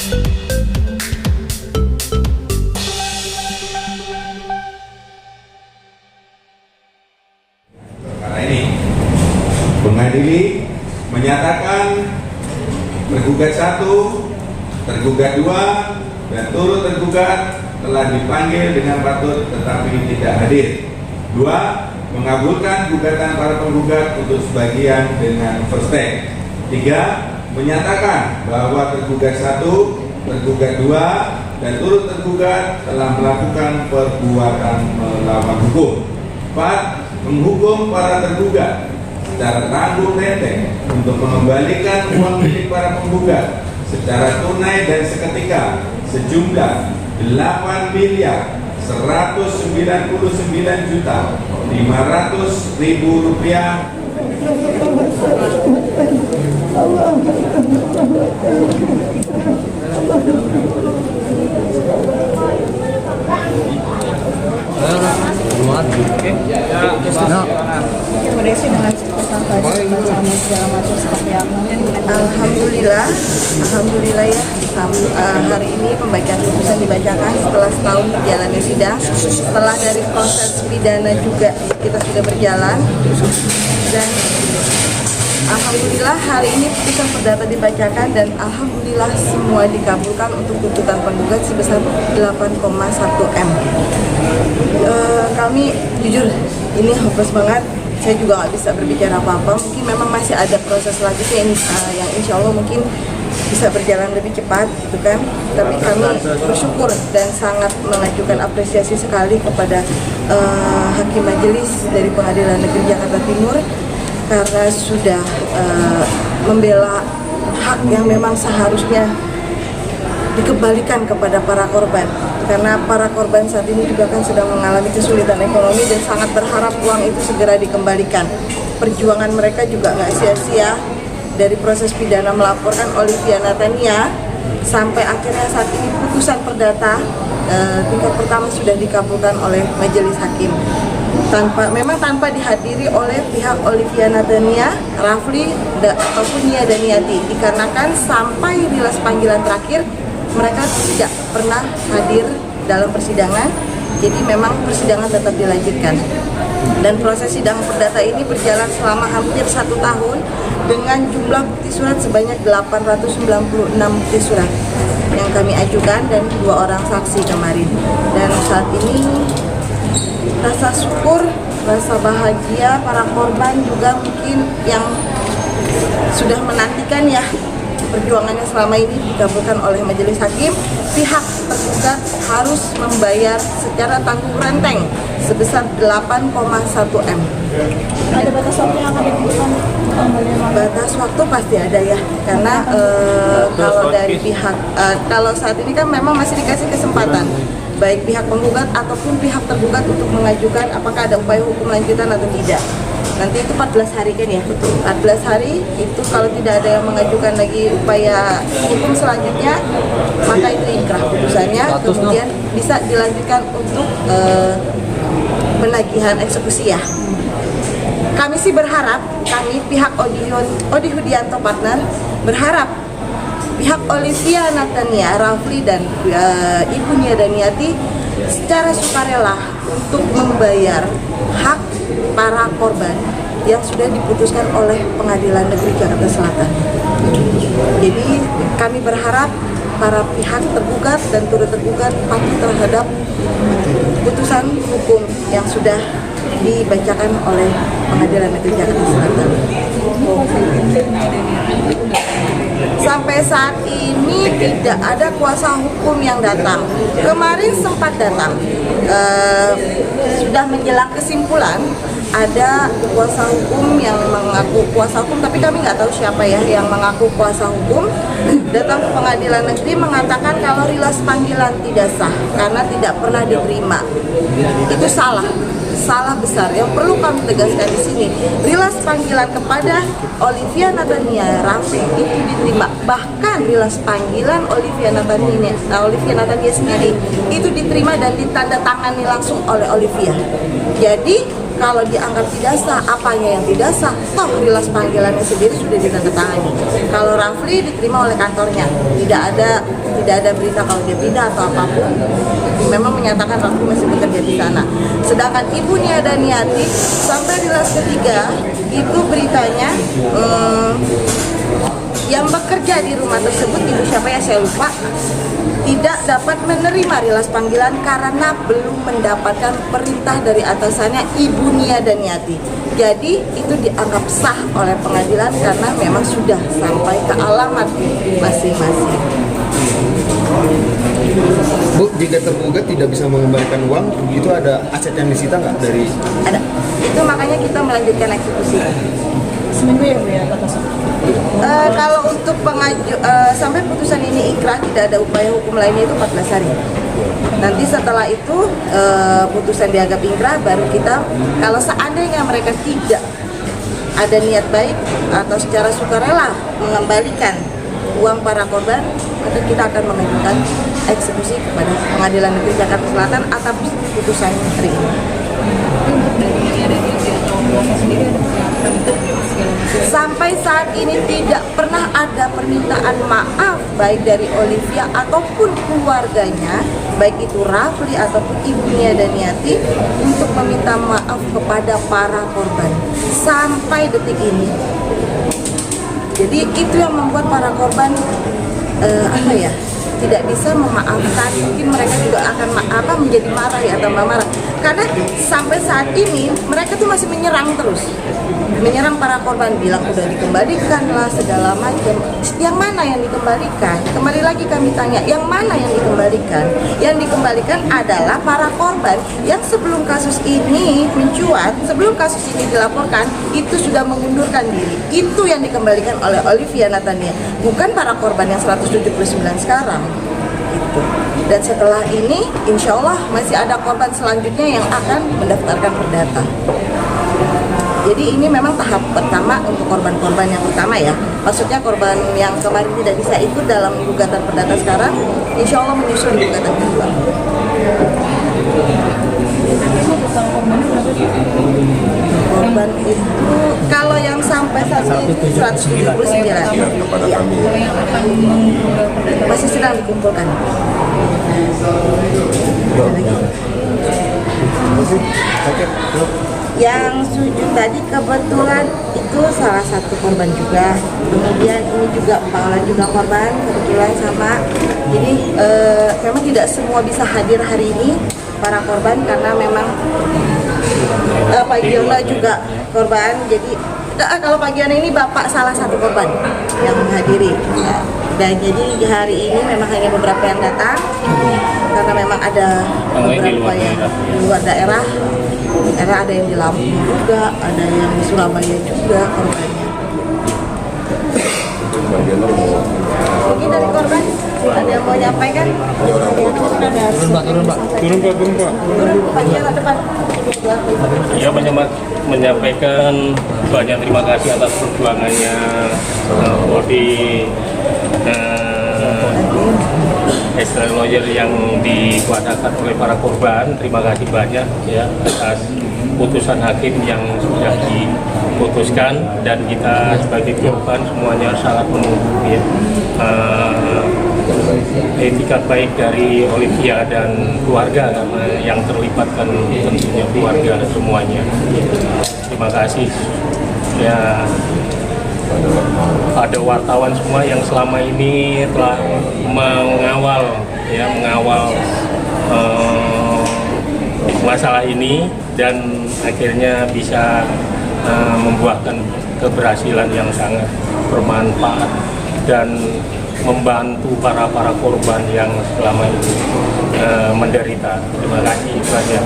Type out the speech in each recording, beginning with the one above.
Karena ini mengadili menyatakan tergugat 1, tergugat 2, dan turut tergugat telah dipanggil dengan patut tetapi tidak hadir. 2. Mengabulkan gugatan para penggugat untuk sebagian dengan first take. 3. Menyatakan bahwa tergugat 1, tergugat 2, dan turut tergugat telah melakukan perbuatan melawan hukum. 4. Menghukum para tergugat secara tanggung-tenteng untuk mengembalikan uang milik para penggugat secara tunai dan seketika sejumlah 8.199.500.000 rupiah. Alhamdulillah ya, hari ini pembacaan putusan dibacakan setelah setahun berjalannya sidang. Setelah dari proses pidana juga kita sudah berjalan, dan alhamdulillah hari ini putusan perdata dibacakan dan alhamdulillah semua dikabulkan untuk tuntutan penggugat sebesar 8,1 M. Kami jujur ini hopeless banget. Saya juga nggak bisa berbicara apa-apa. Mungkin memang masih ada proses selanjutnya yang insya Allah mungkin bisa berjalan lebih cepat, gitu kan. Tapi kami bersyukur dan sangat mengajukan apresiasi sekali kepada Hakim Majelis dari Pengadilan Negeri Jakarta Timur karena sudah membela hak yang memang seharusnya dikembalikan kepada para korban, karena para korban saat ini juga kan sedang mengalami kesulitan ekonomi dan sangat berharap uang itu segera dikembalikan. Perjuangan mereka juga nggak sia-sia dari proses pidana melaporkan Olivia Natania sampai akhirnya saat ini putusan perdata tingkat pertama sudah dikabulkan oleh majelis hakim memang tanpa dihadiri oleh pihak Olivia Natania, Rafli ataupun Nia Daniati, dikarenakan sampai rilis panggilan terakhir mereka tidak pernah hadir dalam persidangan, jadi memang persidangan tetap dilanjutkan. Dan proses sidang perdata ini berjalan selama hampir 1 tahun dengan jumlah bukti surat sebanyak 896 bukti surat yang kami ajukan dan 2 orang saksi kemarin. Dan saat ini rasa syukur, rasa bahagia para korban juga mungkin yang sudah menantikan ya perjuangannya selama ini dikabulkan oleh majelis hakim. Pihak tergugat harus membayar secara tanggung renteng sebesar 8,1 M. Ada batas waktu yang akan diberikan? Batas waktu pasti ada ya, karena kalau dari pihak kalau saat ini kan memang masih dikasih kesempatan baik pihak penggugat ataupun pihak tergugat untuk mengajukan apakah ada upaya hukum lanjutan atau tidak. Nanti itu 14 hari kan ya? Betul. 14 hari itu kalau tidak ada yang mengajukan lagi upaya hukum selanjutnya, maka itu inkrah putusannya, kemudian bisa dilanjutkan untuk penagihan eksekusi ya. Kami sih berharap, kami pihak Odi Hudianto Partner berharap pihak Olivia Natania, Rafli dan Ibu Nia Daniati secara sukarela untuk membayar hak para korban yang sudah diputuskan oleh Pengadilan Negeri Jakarta Selatan. Jadi kami berharap para pihak tergugat dan turut tergugat patuh terhadap putusan hukum yang sudah dibacakan oleh Pengadilan Negeri Jakarta Selatan. Sampai saat ini tidak ada kuasa hukum yang datang. Kemarin sempat datang, sudah menjelang kesimpulan ada kuasa hukum yang mengaku kuasa hukum, tapi kami nggak tahu siapa ya yang mengaku kuasa hukum, datang ke Pengadilan Negeri mengatakan kalau rilis panggilan tidak sah karena tidak pernah diterima. Itu salah besar. Yang perlu kami tegaskan di sini, rilis panggilan kepada Olivia Natania Rafli itu diterima. Bahkan rilis panggilan Olivia Natania sendiri itu diterima dan ditandatangani langsung oleh Olivia. Jadi Kalau dianggap tidak sah, apanya yang tidak sah? Toh rilas panggilannya sendiri sudah ditandatangani. Kalau Rafli diterima oleh kantornya, tidak ada berita kalau dia pindah atau apapun. Memang menyatakan Rafli masih bekerja di sana. Sedangkan Ibu Nia Daniati sampai rilas ketiga itu beritanya yang bekerja di rumah tersebut, ibu siapa ya saya lupa, tidak dapat menerima rilas panggilan karena belum mendapatkan perintah dari atasannya Ibu Nia Daniati. Jadi itu dianggap sah oleh pengadilan karena memang sudah sampai ke alamat masing-masing. Bu, jika tergugat tidak bisa mengembalikan uang, itu ada aset yang disita nggak dari? Ada. Itu makanya kita melanjutkan eksekusi. Seminggu ya Bu ya batasnya? Kalau untuk sampai putusan ini ikrah tidak ada upaya hukum lainnya itu 14 hari. Nanti setelah itu putusan dianggap inkrah baru kita, kalau seandainya mereka tidak ada niat baik atau secara sukarela mengembalikan uang para korban, maka kita akan mengajukan eksekusi kepada Pengadilan Negeri Jakarta Selatan atas putusan hari ini. Sampai saat ini tidak pernah ada permintaan maaf baik dari Olivia ataupun keluarganya, baik itu Rafli ataupun Ibu Nia Daniati, untuk meminta maaf kepada para korban sampai detik ini. Jadi itu yang membuat para korban tidak bisa memaafkan. Mungkin mereka juga akan menjadi marah ya, tambah marah. Karena sampai saat ini mereka tuh masih menyerang terus, menyerang para korban, bilang udah dikembalikan lah segala macam. Yang mana yang dikembalikan? Kembali lagi kami tanya, yang mana yang dikembalikan? Yang dikembalikan adalah para korban yang sebelum kasus ini mencuat, sebelum kasus ini dilaporkan, itu sudah mengundurkan diri. Itu yang dikembalikan oleh Olivia Natania, bukan para korban yang 179 sekarang. Gitu. Dan setelah ini, insya Allah masih ada korban selanjutnya yang akan mendaftarkan perdata. Jadi ini memang tahap pertama untuk korban-korban yang utama ya. Maksudnya korban yang kemarin tidak bisa ikut dalam gugatan perdata sekarang, insya Allah menyusul gugatan kedua. Korban itu kalau yang sampai saat ini 179 ya. Masih sedang dikumpulkan. Yang sujud tadi kebetulan itu salah satu korban juga. Kemudian ini juga Paula juga korban kebetulan sama. Jadi memang tidak semua bisa hadir hari ini para korban karena memang Pak Giono juga korban. Jadi kalau Pak Giono ini bapak salah satu korban yang menghadiri. Dan jadi di hari ini memang hanya beberapa yang datang karena memang ada beberapa yang di luar daerah. Karena ada yang di Lampung juga, ada yang di Surabaya juga korbannya. Mungkin dari korban ada yang mau nyampaikan? Turun pak. Bagian depan. Ya, menyampaikan banyak terima kasih atas perjuangannya Poldi extra lawyer yang dikuatakan oleh para korban. Terima kasih banyak ya atas putusan hakim yang sudah diputuskan, dan kita sebagai korban semuanya sangat menunggu ya etikat baik dari Olivia dan keluarga, karena yang terlibat kan tentunya keluarga semuanya. Terima kasih ya pada wartawan semua yang selama ini telah mengawal masalah ini dan akhirnya bisa membuahkan keberhasilan yang sangat bermanfaat dan membantu para korban yang selama ini menderita. Terima kasih banyak.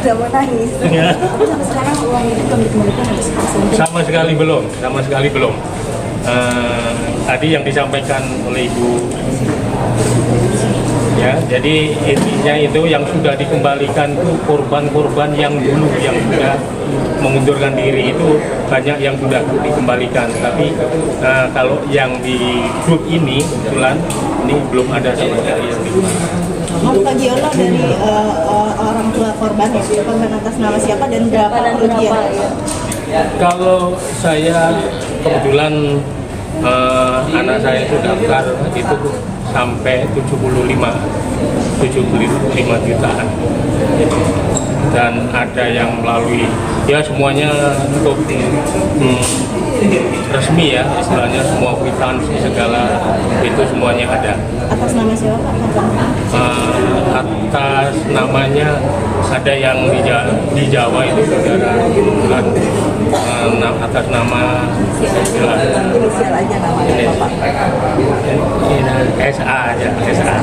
Udah mau nangis. Ya. Sekarang uang itu belum dikembalikan habis Sama sekali belum. Tadi yang disampaikan oleh Ya, jadi intinya itu yang sudah dikembalikan itu korban-korban yang dulu yang sudah mengundurkan diri itu banyak yang sudah dikembalikan. Tapi kalau yang di grup ini kebetulan ini belum ada sama sekali yang dikembalikan. Pak Giono dari orang tua korban ya, korban atas nama siapa dan berapa kerugian? Kalau saya kebetulan anak saya itu daftar itu sampai 75 jutaan dan ada yang melalui ya semuanya untuk resmi ya istilahnya semua kwitansi segala itu semuanya ada. Atas nama siapa Pak? Atas namanya ada yang di Jawa itu saudara kebetulan atas nama Inisial aja namanya Bapak. SA aja, SA.